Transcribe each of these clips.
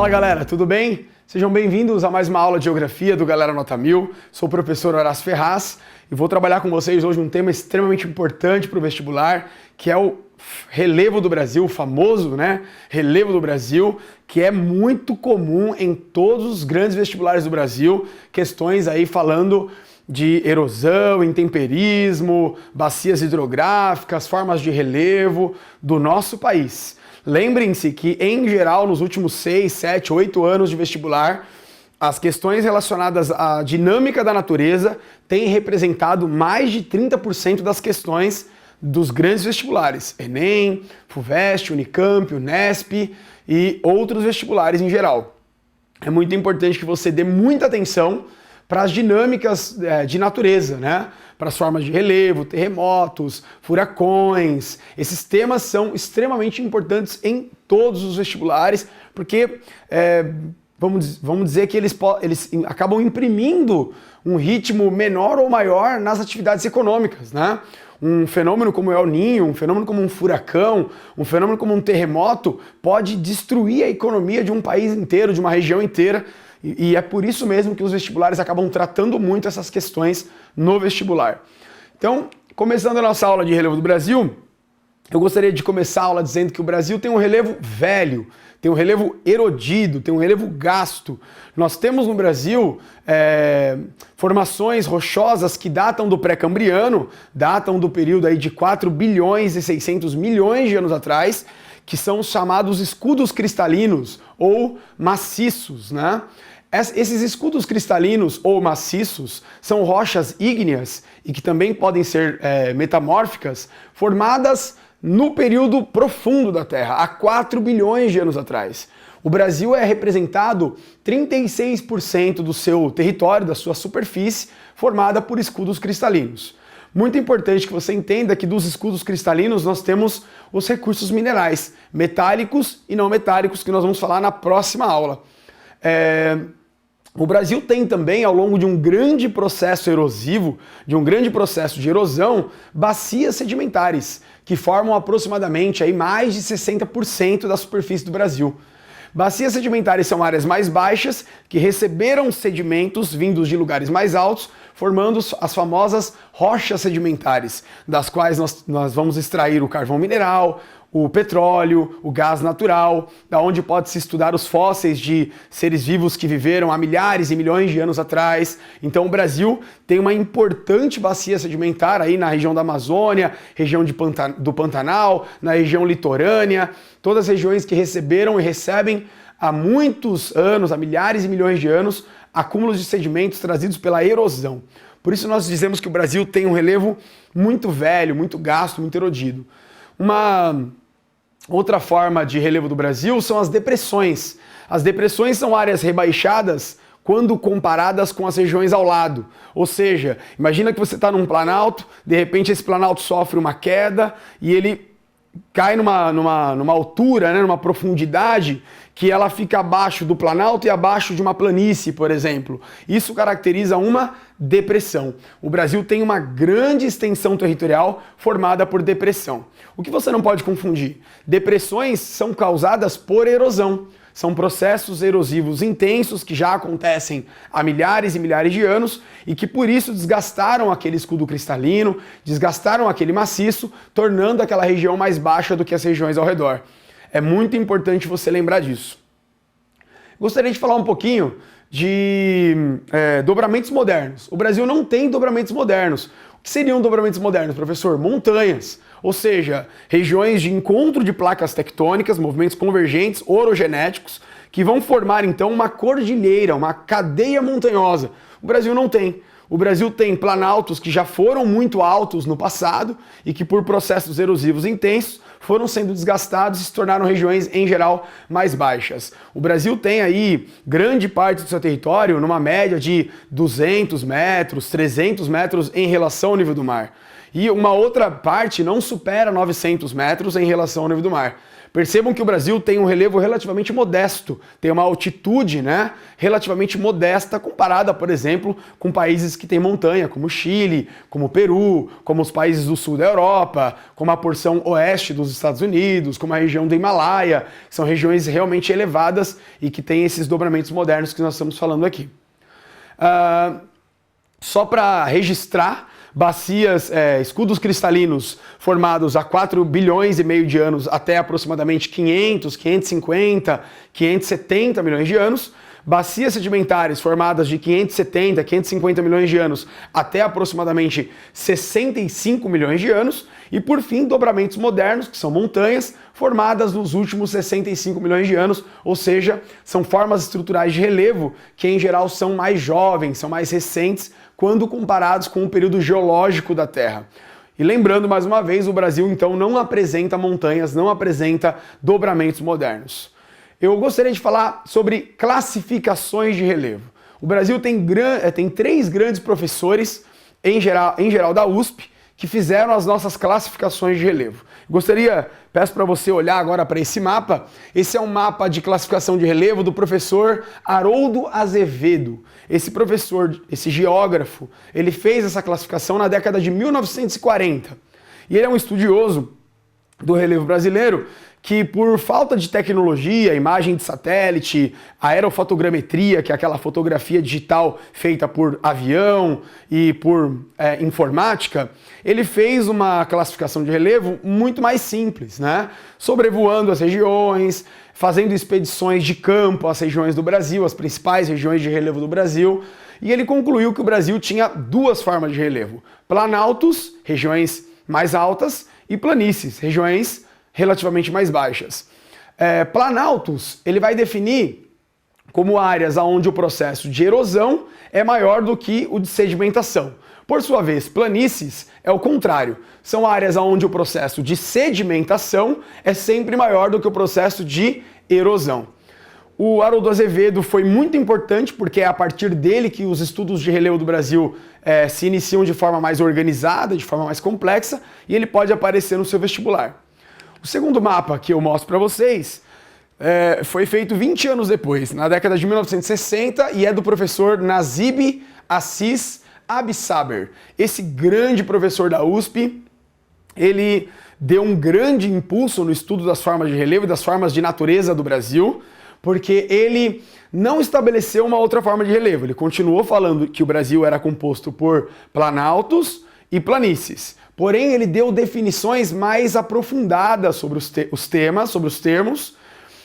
Fala galera, tudo bem? Sejam bem-vindos a mais uma aula de Geografia do Galera Nota 1000. Sou o professor Horácio Ferraz e vou trabalhar com vocês hoje um tema extremamente importante para o vestibular, que é o relevo do Brasil, o famoso, relevo do Brasil, que é muito comum em todos os grandes vestibulares do Brasil, questões aí falando de erosão, intemperismo, bacias hidrográficas, formas de relevo do nosso país. Lembrem-se que, em geral, nos últimos 6, 7, 8 anos de vestibular, as questões relacionadas à dinâmica da natureza têm representado mais de 30% das questões dos grandes vestibulares, Enem, FUVEST, Unicamp, Unesp e outros vestibulares em geral. É muito importante que você dê muita atenção para as dinâmicas de natureza, para as formas de relevo, terremotos, furacões. Esses temas são extremamente importantes em todos os vestibulares, porque vamos dizer que eles acabam imprimindo um ritmo menor ou maior nas atividades econômicas, Um fenômeno como o El Niño, um fenômeno como um furacão, um fenômeno como um terremoto pode destruir a economia de um país inteiro, de uma região inteira. E é por isso mesmo que os vestibulares acabam tratando muito essas questões no vestibular. Então, começando a nossa aula de relevo do Brasil, eu gostaria de começar a aula dizendo que o Brasil tem um relevo velho, tem um relevo erodido, tem um relevo gasto. Nós temos no Brasil formações rochosas que datam do pré-cambriano, datam do período aí de 4 bilhões e 600 milhões de anos atrás, que são os chamados escudos cristalinos ou maciços, Esses escudos cristalinos ou maciços são rochas ígneas e que também podem ser metamórficas, formadas no período profundo da Terra, há 4 bilhões de anos atrás. O Brasil é representado 36% do seu território, da sua superfície, formada por escudos cristalinos. Muito importante que você entenda que dos escudos cristalinos nós temos os recursos minerais, metálicos e não metálicos, que nós vamos falar na próxima aula. O Brasil tem também, ao longo de um grande processo erosivo, de um grande processo de erosão, bacias sedimentares, que formam aproximadamente aí mais de 60% da superfície do Brasil. Bacias sedimentares são áreas mais baixas que receberam sedimentos vindos de lugares mais altos, formando as famosas rochas sedimentares, das quais nós vamos extrair o carvão mineral, o petróleo, o gás natural, da onde pode-se estudar os fósseis de seres vivos que viveram há milhares e milhões de anos atrás. Então o Brasil tem uma importante bacia sedimentar aí na região da Amazônia, região do Pantanal, na região litorânea, todas as regiões que receberam e recebem há muitos anos, há milhares e milhões de anos, acúmulos de sedimentos trazidos pela erosão. Por isso nós dizemos que o Brasil tem um relevo muito velho, muito gasto, muito erodido. Uma outra forma de relevo do Brasil são as depressões. As depressões são áreas rebaixadas quando comparadas com as regiões ao lado. Ou seja, imagina que você está num planalto, de repente esse planalto sofre uma queda e ele cai numa altura, numa profundidade que ela fica abaixo do planalto e abaixo de uma planície, por exemplo. Isso caracteriza uma depressão. O Brasil tem uma grande extensão territorial formada por depressão. O que você não pode confundir? Depressões são causadas por erosão. São processos erosivos intensos que já acontecem há milhares e milhares de anos e que por isso desgastaram aquele escudo cristalino, desgastaram aquele maciço, tornando aquela região mais baixa do que as regiões ao redor. É muito importante você lembrar disso. Gostaria de falar um pouquinho de dobramentos modernos. O Brasil não tem dobramentos modernos. O que seriam dobramentos modernos, professor? Montanhas, ou seja, regiões de encontro de placas tectônicas, movimentos convergentes, orogenéticos, que vão formar então uma cordilheira, uma cadeia montanhosa. O Brasil não tem. O Brasil tem planaltos que já foram muito altos no passado e que por processos erosivos intensos foram sendo desgastados e se tornaram regiões, em geral, mais baixas. O Brasil tem aí grande parte do seu território numa média de 200 metros, 300 metros em relação ao nível do mar. E uma outra parte não supera 900 metros em relação ao nível do mar. Percebam que o Brasil tem um relevo relativamente modesto, tem uma altitude, né, relativamente modesta comparada, por exemplo, com países que têm montanha, como o Chile, como o Peru, como os países do sul da Europa, como a porção oeste dos Estados Unidos, como a região do Himalaia, que são regiões realmente elevadas e que têm esses dobramentos modernos que nós estamos falando aqui. Só para registrar, bacias, escudos cristalinos formados há 4 bilhões e meio de anos até aproximadamente 500, 550, 570 milhões de anos, bacias sedimentares formadas de 570, 550 milhões de anos até aproximadamente 65 milhões de anos, e por fim, dobramentos modernos, que são montanhas, formadas nos últimos 65 milhões de anos, ou seja, são formas estruturais de relevo que em geral são mais jovens, são mais recentes, quando comparados com o período geológico da Terra. E lembrando mais uma vez, o Brasil então não apresenta montanhas, não apresenta dobramentos modernos. Eu gostaria de falar sobre classificações de relevo. O Brasil tem 3 grandes professores, em geral da USP, que fizeram as nossas classificações de relevo. Peço para você olhar agora para esse mapa. Esse é um mapa de classificação de relevo do professor Haroldo Azevedo. Esse professor, esse geógrafo, ele fez essa classificação na década de 1940. E ele é um estudioso do relevo brasileiro que, por falta de tecnologia, imagem de satélite, aerofotogrametria, que é aquela fotografia digital feita por avião e por informática, ele fez uma classificação de relevo muito mais simples, né? Sobrevoando as regiões, fazendo expedições de campo às regiões do Brasil, as principais regiões de relevo do Brasil, e ele concluiu que o Brasil tinha 2 formas de relevo: planaltos, regiões mais altas, e planícies, regiões relativamente mais baixas. Planaltos, ele vai definir como áreas onde o processo de erosão é maior do que o de sedimentação. Por sua vez, planícies é o contrário. São áreas onde o processo de sedimentação é sempre maior do que o processo de erosão. O Haroldo Azevedo foi muito importante porque é a partir dele que os estudos de relevo do Brasil se iniciam de forma mais organizada, de forma mais complexa, e ele pode aparecer no seu vestibular. O segundo mapa que eu mostro para vocês foi feito 20 anos depois, na década de 1960, e é do professor Nazib Assis Absaber. Esse grande professor da USP, ele deu um grande impulso no estudo das formas de relevo e das formas de natureza do Brasil, porque ele não estabeleceu uma outra forma de relevo. Ele continuou falando que o Brasil era composto por planaltos e planícies. Porém, ele deu definições mais aprofundadas sobre os temas, sobre os termos,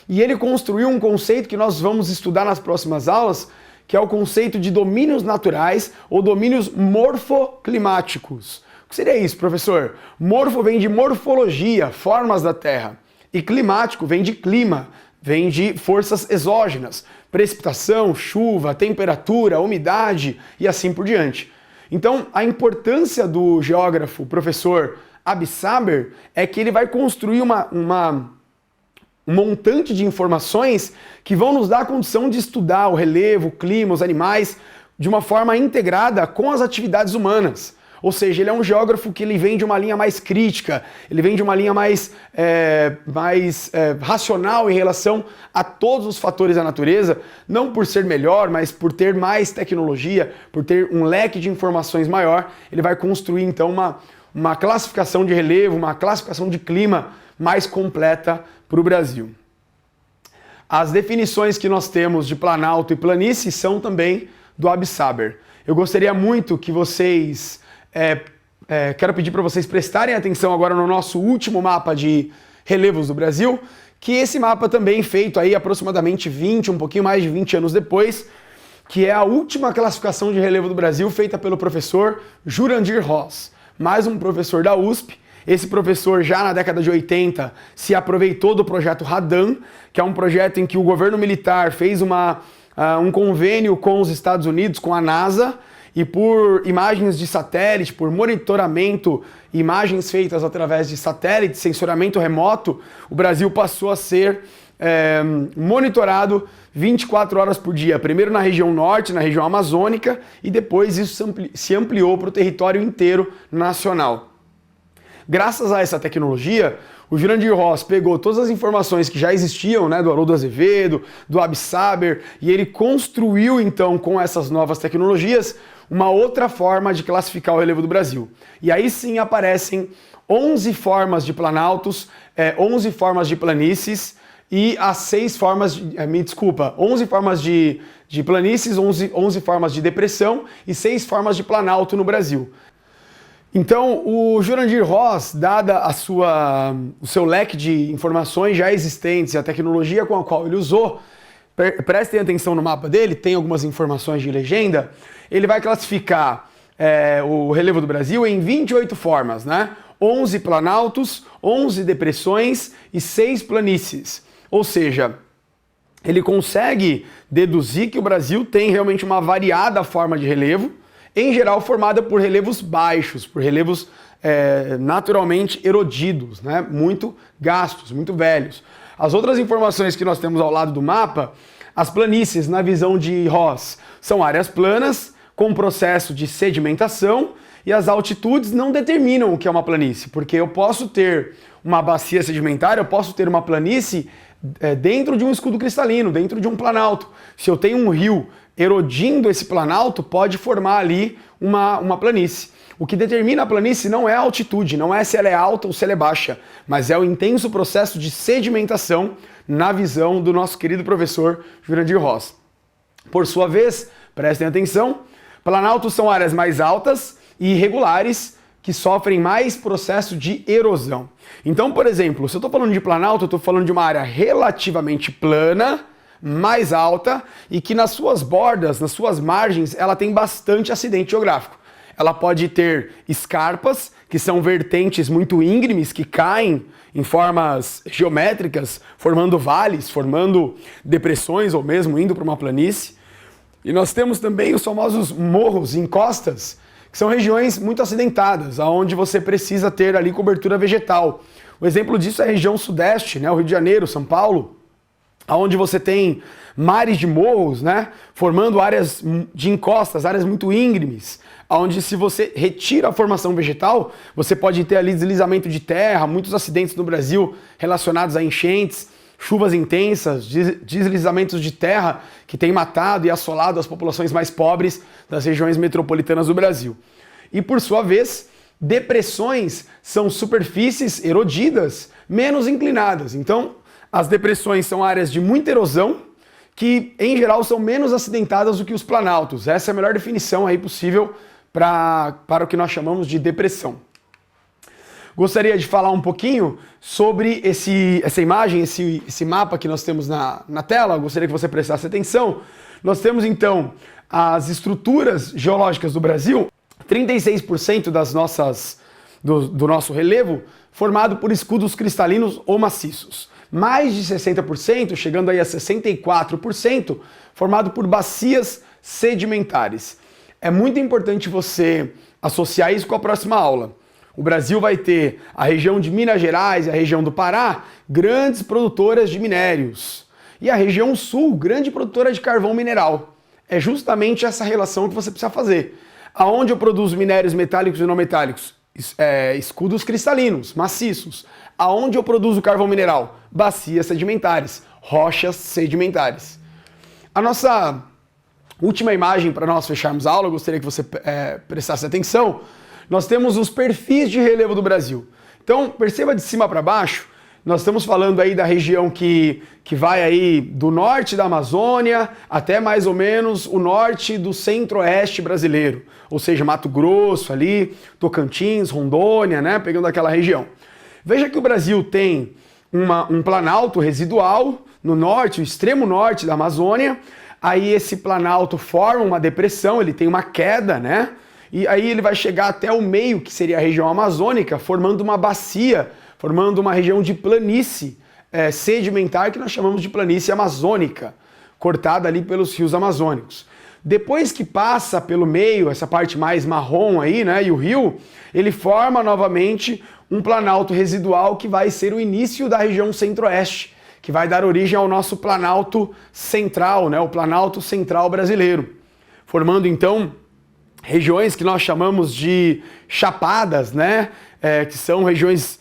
e ele construiu um conceito que nós vamos estudar nas próximas aulas, que é o conceito de domínios naturais ou domínios morfoclimáticos. O que seria isso, professor? Morfo vem de morfologia, formas da Terra, e climático vem de clima, vem de forças exógenas, precipitação, chuva, temperatura, umidade e assim por diante. Então, a importância do geógrafo professor Absaber é que ele vai construir um montante de informações que vão nos dar a condição de estudar o relevo, o clima, os animais, de uma forma integrada com as atividades humanas. Ou seja, ele é um geógrafo que ele vem de uma linha mais crítica, ele vem de uma linha mais racional em relação a todos os fatores da natureza, não por ser melhor, mas por ter mais tecnologia, por ter um leque de informações maior. Ele vai construir então uma classificação de relevo, uma classificação de clima mais completa para o Brasil. As definições que nós temos de planalto e planície são também do Absaber. Eu gostaria muito que vocês... quero pedir para vocês prestarem atenção agora no nosso último mapa de relevos do Brasil, que esse mapa também feito aí aproximadamente um pouquinho mais de 20 anos depois, que é a última classificação de relevo do Brasil feita pelo professor Jurandir Ross, mais um professor da USP. Esse professor já na década de 80 se aproveitou do projeto Radan, que é um projeto em que o governo militar fez um convênio com os Estados Unidos, com a NASA, e por imagens de satélite, por monitoramento, imagens feitas através de satélite, sensoramento remoto, o Brasil passou a ser monitorado 24 horas por dia, primeiro na região norte, na região amazônica, e depois isso se ampliou para o território inteiro nacional. Graças a essa tecnologia, o Jurandir Ross pegou todas as informações que já existiam, né, do Haroldo Azevedo, do Absaber, e ele construiu então com essas novas tecnologias uma outra forma de classificar o relevo do Brasil. E aí sim aparecem 11 formas de planaltos, 11 formas de planícies e as 6 formas, 11 formas de planícies, 11 formas de depressão e 6 formas de planalto no Brasil. Então, o Jurandir Ross, dada o seu leque de informações já existentes e a tecnologia com a qual ele usou, prestem atenção no mapa dele, tem algumas informações de legenda, ele vai classificar o relevo do Brasil em 28 formas, né? 11 planaltos, 11 depressões e 6 planícies. Ou seja, ele consegue deduzir que o Brasil tem realmente uma variada forma de relevo, em geral formada por relevos baixos, por relevos naturalmente erodidos, né? Muito gastos, muito velhos. As outras informações que nós temos ao lado do mapa, as planícies, na visão de Ross, são áreas planas com processo de sedimentação, e as altitudes não determinam o que é uma planície, porque eu posso ter uma bacia sedimentária, eu posso ter uma planície dentro de um escudo cristalino, dentro de um planalto. Se eu tenho um rio erodindo esse planalto, pode formar ali uma planície. O que determina a planície não é a altitude, não é se ela é alta ou se ela é baixa, mas é o intenso processo de sedimentação na visão do nosso querido professor Jurandir Ross. Por sua vez, prestem atenção, planaltos são áreas mais altas e irregulares que sofrem mais processo de erosão. Então, por exemplo, se eu estou falando de planalto, eu estou falando de uma área relativamente plana, mais alta e que nas suas bordas, nas suas margens, ela tem bastante acidente geográfico. Ela pode ter escarpas, que são vertentes muito íngremes, que caem em formas geométricas, formando vales, formando depressões ou mesmo indo para uma planície. E nós temos também os famosos morros, encostas, que são regiões muito acidentadas, onde você precisa ter ali cobertura vegetal. O exemplo disso é a região sudeste, né, o Rio de Janeiro, São Paulo, onde você tem mares de morros, né, formando áreas de encostas, áreas muito íngremes, onde se você retira a formação vegetal, você pode ter ali deslizamento de terra, muitos acidentes no Brasil relacionados a enchentes, chuvas intensas, deslizamentos de terra que têm matado e assolado as populações mais pobres das regiões metropolitanas do Brasil. E por sua vez, depressões são superfícies erodidas menos inclinadas. Então, as depressões são áreas de muita erosão que, em geral, são menos acidentadas do que os planaltos. Essa é a melhor definição aí possível para o que nós chamamos de depressão. Gostaria de falar um pouquinho sobre essa imagem, esse mapa que nós temos na tela. Gostaria que você prestasse atenção. Nós temos, então, as estruturas geológicas do Brasil, 36% do nosso relevo formado por escudos cristalinos ou maciços. Mais de 60%, chegando aí a 64%, formado por bacias sedimentares. É muito importante você associar isso com a próxima aula. O Brasil vai ter a região de Minas Gerais e a região do Pará, grandes produtoras de minérios. E a região sul, grande produtora de carvão mineral. É justamente essa relação que você precisa fazer. Aonde eu produzo minérios metálicos e não metálicos? Escudos cristalinos, maciços. Aonde eu produzo carvão mineral? Bacias sedimentares, rochas sedimentares. A nossa última imagem para nós fecharmos a aula, eu gostaria que você prestasse atenção. Nós temos os perfis de relevo do Brasil. Então, perceba de cima para baixo, nós estamos falando aí da região que vai aí do norte da Amazônia até mais ou menos o norte do centro-oeste brasileiro. Ou seja, Mato Grosso ali, Tocantins, Rondônia, né? Pegando aquela região. Veja que o Brasil tem um planalto residual no norte, o extremo norte da Amazônia. Aí esse planalto forma uma depressão, ele tem uma queda, né? E aí ele vai chegar até o meio, que seria a região amazônica, formando uma bacia, formando uma região de planície sedimentar, que nós chamamos de planície amazônica, cortada ali pelos rios amazônicos. Depois que passa pelo meio, essa parte mais marrom aí, né, e o rio, ele forma novamente um planalto residual que vai ser o início da região centro-oeste, que vai dar origem ao nosso planalto central, né, o planalto central brasileiro, formando então regiões que nós chamamos de chapadas, né, que são regiões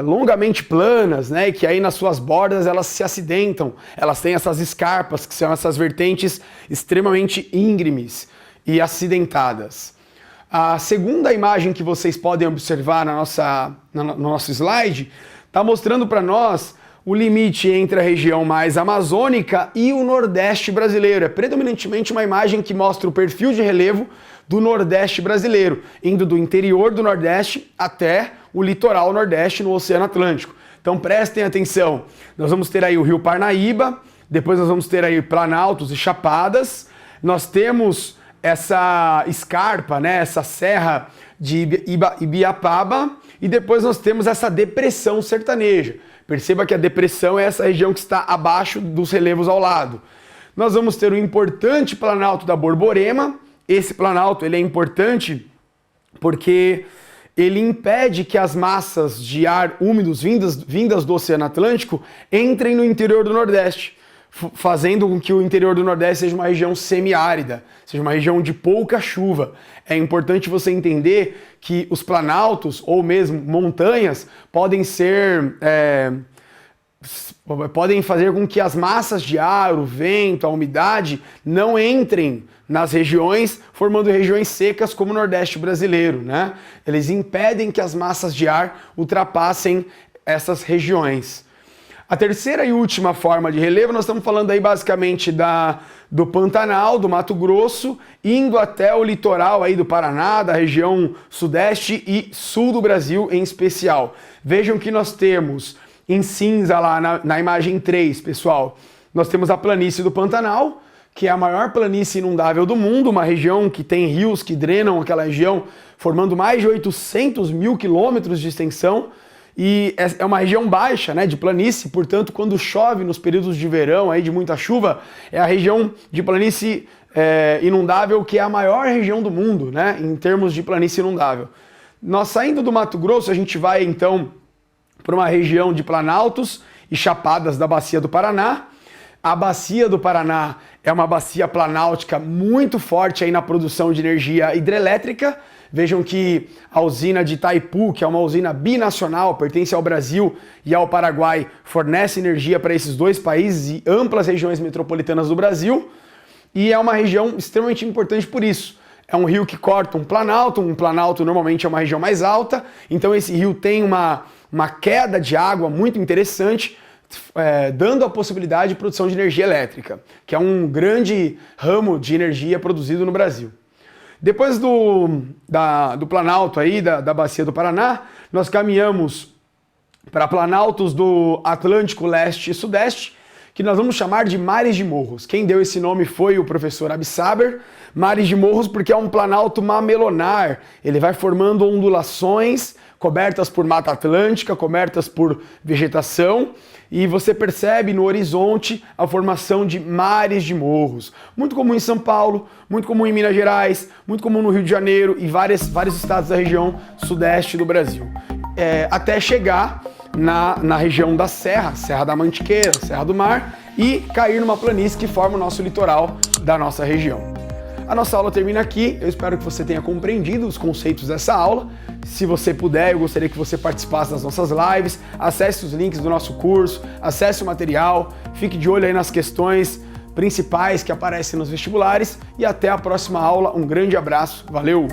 longamente planas, né? E que aí nas suas bordas elas se acidentam, elas têm essas escarpas, que são essas vertentes extremamente íngremes e acidentadas. A segunda imagem que vocês podem observar no nosso slide está mostrando para nós o limite entre a região mais amazônica e o Nordeste brasileiro. É predominantemente uma imagem que mostra o perfil de relevo do Nordeste brasileiro, indo do interior do Nordeste até o litoral Nordeste no Oceano Atlântico. Então prestem atenção, nós vamos ter aí o Rio Parnaíba, depois nós vamos ter aí Planaltos e Chapadas, nós temos essa escarpa, né, essa serra de Ibiapaba, e depois nós temos essa depressão sertaneja. Perceba que a depressão é essa região que está abaixo dos relevos ao lado. Nós vamos ter o importante Planalto da Borborema. Esse planalto ele é importante porque ele impede que as massas de ar úmidos vindas do Oceano Atlântico entrem no interior do Nordeste, fazendo com que o interior do Nordeste seja uma região semiárida, seja uma região de pouca chuva. É importante você entender que os planaltos, ou mesmo montanhas, podem fazer com que as massas de ar, o vento, a umidade não entrem nas regiões, formando regiões secas como o Nordeste brasileiro, né? Eles impedem que as massas de ar ultrapassem essas regiões. A terceira e última forma de relevo, nós estamos falando aí basicamente do Pantanal, do Mato Grosso, indo até o litoral aí do Paraná, da região sudeste e sul do Brasil em especial. Vejam que nós temos em cinza lá na imagem 3, pessoal, nós temos a planície do Pantanal, que é a maior planície inundável do mundo, uma região que tem rios que drenam aquela região, formando mais de 800 mil quilômetros de extensão, e é uma região baixa, né, de planície, portanto, quando chove nos períodos de verão, aí de muita chuva, é a região de planície inundável que é a maior região do mundo, né, em termos de planície inundável. Nós saindo do Mato Grosso, a gente vai então para uma região de planaltos e chapadas da Bacia do Paraná. A Bacia do Paraná é uma bacia planáltica muito forte aí na produção de energia hidrelétrica. Vejam que a usina de Itaipu, que é uma usina binacional, pertence ao Brasil e ao Paraguai, fornece energia para esses dois países e amplas regiões metropolitanas do Brasil. E é uma região extremamente importante por isso. É um rio que corta um planalto normalmente é uma região mais alta, então esse rio tem uma queda de água muito interessante, dando a possibilidade de produção de energia elétrica, que é um grande ramo de energia produzido no Brasil. Depois do Planalto aí, da Bacia do Paraná, nós caminhamos para planaltos do Atlântico Leste e Sudeste, que nós vamos chamar de Mares de Morros. Quem deu esse nome foi o professor Absaber. Mares de Morros porque é um planalto mamelonar, ele vai formando ondulações cobertas por Mata Atlântica, cobertas por vegetação, e você percebe no horizonte a formação de mares de morros. Muito comum em São Paulo, muito comum em Minas Gerais, muito comum no Rio de Janeiro e vários estados da região sudeste do Brasil. Até chegar na região da Serra da Mantiqueira, Serra do Mar, e cair numa planície que forma o nosso litoral da nossa região. A nossa aula termina aqui, eu espero que você tenha compreendido os conceitos dessa aula. Se você puder, eu gostaria que você participasse das nossas lives, acesse os links do nosso curso, acesse o material, fique de olho aí nas questões principais que aparecem nos vestibulares e até a próxima aula. Um grande abraço, valeu!